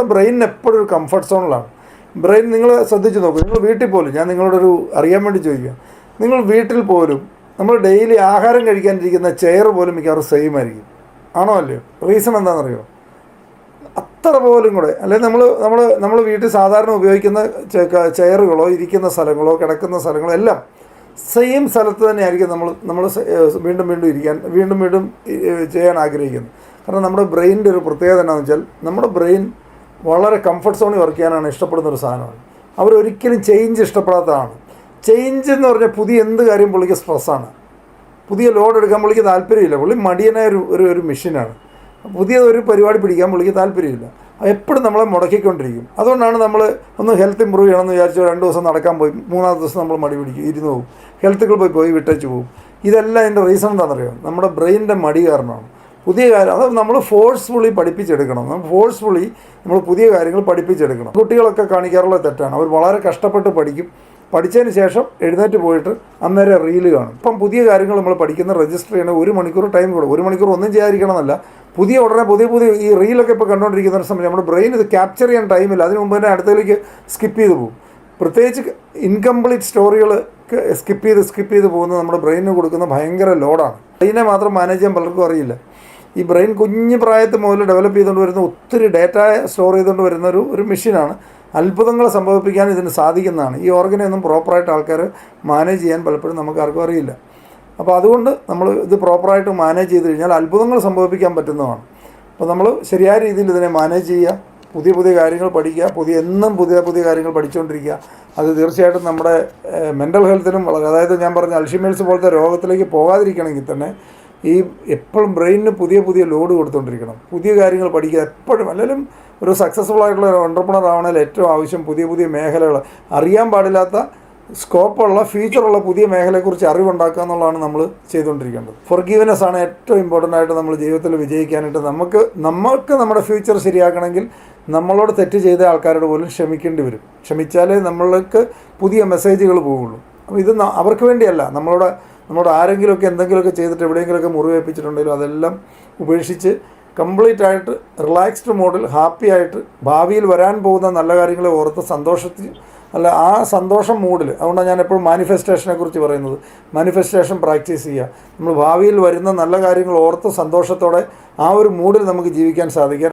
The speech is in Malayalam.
നമ്മുടെ ബ്രെയിനിന് എപ്പോഴും ഒരു കംഫർട്ട് സോണിലാണ്. ബ്രെയിൻ നിങ്ങൾ ശ്രദ്ധിച്ച് നോക്കൂ. നിങ്ങൾ വീട്ടിൽ പോലും, ഞാൻ നിങ്ങളോടൊരു അറിയാൻ വേണ്ടി ചോദിക്കുക, നിങ്ങൾ വീട്ടിൽ പോലും നമ്മൾ ഡെയിലി ആഹാരം കഴിക്കാനിരിക്കുന്ന ചെയർ പോലും മിക്കവാറും സെയിം ആയിരിക്കും. ആണോ അല്ലയോ? റീസൺ എന്താണെന്നറിയോ? അത്ര പോലും കൂടെ അല്ലെങ്കിൽ നമ്മൾ വീട്ടിൽ സാധാരണ ഉപയോഗിക്കുന്ന ചെയറുകളോ ഇരിക്കുന്ന സ്ഥലങ്ങളോ കിടക്കുന്ന സ്ഥലങ്ങളോ എല്ലാം സെയിം സ്ഥലത്ത് തന്നെയായിരിക്കും നമ്മൾ വീണ്ടും വീണ്ടും ചെയ്യാൻ ആഗ്രഹിക്കുന്നത്. കാരണം നമ്മുടെ ബ്രെയിനിൻ്റെ ഒരു പ്രത്യേകത എന്താണെന്ന് വെച്ചാൽ നമ്മുടെ ബ്രെയിൻ വളരെ കംഫർട്ട് സോണിൽ വർക്ക് ചെയ്യാനാണ് ഇഷ്ടപ്പെടുന്നൊരു സാധനമാണ്. അവരൊരിക്കലും ചേഞ്ച് ഇഷ്ടപ്പെടാത്തതാണ്. ചേഞ്ച് എന്ന് പറഞ്ഞാൽ പുതിയ എന്ത് കാര്യം പുള്ളിക്ക് സ്ട്രെസ്സാണ്. പുതിയ ലോഡ് എടുക്കാൻ പുള്ളിക്ക് താല്പര്യമില്ല. പുള്ളി മടിയനായ ഒരു മെഷീനാണ്. പുതിയ ഒരു പരിപാടി പിടിക്കാൻ പുള്ളിക്ക് താല്പര്യമില്ല. എപ്പോഴും നമ്മളെ മുടക്കിക്കൊണ്ടിരിക്കും. അതുകൊണ്ടാണ് നമ്മൾ ഒന്ന് ഹെൽത്ത് ഇമ്പ്രൂവ് ചെയ്യണമെന്ന് വിചാരിച്ചോ 2 ദിവസം നടക്കാൻ പോയി 3-ാമത്തെ ദിവസം നമ്മൾ മടി പിടിക്കും, ഇരുന്ന് പോകും, ഹെൽത്തുകൾ പോയി വിട്ടേച്ച് പോകും. ഇതെല്ലാം ഇതിൻ്റെ റീസൺ എന്താണെന്നറിയോ? നമ്മുടെ ബ്രെയിനിൻ്റെ മടി കാരണമാണ്. പുതിയ കാര്യം അത് നമ്മൾ ഫോഴ്സ്ഫുള്ളി പഠിപ്പിച്ചെടുക്കണം. നമ്മൾ പുതിയ കാര്യങ്ങൾ പഠിപ്പിച്ചെടുക്കണം. കുട്ടികളൊക്കെ കാണിക്കാറുള്ള തെറ്റാണ്. അവർ വളരെ കഷ്ടപ്പെട്ട് പഠിക്കും. പഠിച്ചതിന് ശേഷം എഴുന്നേറ്റ് പോയിട്ട് അന്നേരം റീല് കാണും. ഇപ്പം പുതിയ കാര്യങ്ങൾ നമ്മൾ പഠിക്കുന്ന രജിസ്റ്റർ ചെയ്യണ 1 മണിക്കൂർ ടൈം കൊടുക്കും. 1 മണിക്കൂർ ഒന്നും ചെയ്യാതിരിക്കണം എന്നല്ല, ഉടനെ പുതിയ ഈ റീലൊക്കെ ഇപ്പോൾ കണ്ടുകൊണ്ടിരിക്കുന്ന ഒരു സമയം നമ്മുടെ ബ്രെയിൻ ഇത് ക്യാപ്ചർ ചെയ്യാൻ ടൈമില്ല. അതിന് മുമ്പ് തന്നെ അടുത്തതിലേക്ക് സ്കിപ്പ് ചെയ്ത് പോകും. പ്രത്യേകിച്ച് ഇൻകംപ്ലീറ്റ് സ്റ്റോറികൾ സ്കിപ്പ് ചെയ്ത് പോകുന്നത് നമ്മുടെ ബ്രെയിനിന് കൊടുക്കുന്ന ഭയങ്കര ലോഡാണ്. ബ്രെയിനെ മാത്രം മാനേജ് ചെയ്യാൻ പലർക്കും അറിയില്ല. ഈ ബ്രെയിൻ കുഞ്ഞു പ്രായത്തിൽ മുതൽ ഡെവലപ്പ് ചെയ്തുകൊണ്ട് വരുന്ന ഒത്തിരി ഡേറ്റ സ്റ്റോർ ചെയ്തുകൊണ്ട് വരുന്ന ഒരു മെഷീനാണ്. അത്ഭുതങ്ങൾ സംഭവിപ്പിക്കാൻ ഇതിന് സാധിക്കുന്നതാണ്. ഈ ഓർഗനെ ഒന്നും പ്രോപ്പറായിട്ട് ആൾക്കാർ മാനേജ് ചെയ്യാൻ പലപ്പോഴും നമുക്ക് ആർക്കും അറിയില്ല. അപ്പോൾ അതുകൊണ്ട് നമ്മൾ ഇത് പ്രോപ്പറായിട്ട് മാനേജ് ചെയ്ത് കഴിഞ്ഞാൽ അത്ഭുതങ്ങൾ സംഭവിപ്പിക്കാൻ പറ്റുന്നതാണ്. അപ്പോൾ നമ്മൾ ശരിയായ രീതിയിൽ ഇതിനെ മാനേജ് ചെയ്യുക, പുതിയ കാര്യങ്ങൾ പഠിക്കുക, എന്നും പുതിയ കാര്യങ്ങൾ പഠിച്ചുകൊണ്ടിരിക്കുക. അത് തീർച്ചയായിട്ടും നമ്മുടെ മെൻ്റൽ ഹെൽത്തിനും വളരെ, അതായത് ഞാൻ പറഞ്ഞ അൽഷിമേഴ്സ് പോലത്തെ രോഗത്തിലേക്ക് പോകാതിരിക്കണമെങ്കിൽ തന്നെ ഈ എപ്പോഴും ബ്രെയിനിന് പുതിയ ലോഡ് കൊടുത്തുകൊണ്ടിരിക്കണം. പുതിയ കാര്യങ്ങൾ പഠിക്കുക എപ്പോഴും. അല്ലെങ്കിൽ ഒരു സക്സസ്ഫുൾ ആയിട്ടുള്ള ഒരു എൻ്റർപ്രണർ ആവണമെങ്കിൽ ഏറ്റവും ആവശ്യം പുതിയ മേഖലകൾ, അറിയാൻ പാടില്ലാത്ത സ്കോപ്പുള്ള ഫ്യൂച്ചറുള്ള പുതിയ മേഖലയെക്കുറിച്ച് അറിവുണ്ടാക്കുക എന്നുള്ളതാണ് നമ്മൾ ചെയ്തുകൊണ്ടിരിക്കേണ്ടത്. ഫോർഗീവ്നെസ് ആണ് ഏറ്റവും ഇമ്പോർട്ടൻ്റ് ആയിട്ട് നമ്മൾ ജീവിതത്തിൽ വിജയിക്കാനായിട്ട്. നമുക്ക് നമ്മുടെ ഫ്യൂച്ചർ ശരിയാക്കണമെങ്കിൽ നമ്മളോട് തെറ്റ് ചെയ്ത ആൾക്കാരോട് പോലും ക്ഷമിക്കേണ്ടി വരും. ക്ഷമിച്ചാലേ നമ്മൾക്ക് പുതിയ മെസ്സേജുകൾ പോവുള്ളൂ. അപ്പോൾ ഇത് അവർക്ക് വേണ്ടിയല്ല, നമ്മളോട് ആരെങ്കിലുമൊക്കെ എന്തെങ്കിലുമൊക്കെ ചെയ്തിട്ട് എവിടെയെങ്കിലുമൊക്കെ മുറിവേൽപ്പിച്ചിട്ടുണ്ടെങ്കിലും അതെല്ലാം ഉപേക്ഷിച്ച് കംപ്ലീറ്റ് ആയിട്ട് റിലാക്സ്ഡ് മോഡിൽ ഹാപ്പി ആയിട്ട് ഭാവിയിൽ വരാൻ പോകുന്ന നല്ല കാര്യങ്ങളെ ഓർത്ത് ആ സന്തോഷം മൂഡിൽ. അതുകൊണ്ടാണ് ഞാൻ എപ്പോഴും മാനിഫെസ്റ്റേഷനെ കുറിച്ച് പറയുന്നത്. മാനിഫെസ്റ്റേഷൻ പ്രാക്ടീസ് ചെയ്യുക. നമ്മൾ ഭാവിയിൽ വരുന്ന നല്ല കാര്യങ്ങൾ ഓർത്ത് സന്തോഷത്തോടെ ആ ഒരു മൂഡിൽ നമുക്ക് ജീവിക്കാൻ സാധിക്കാൻ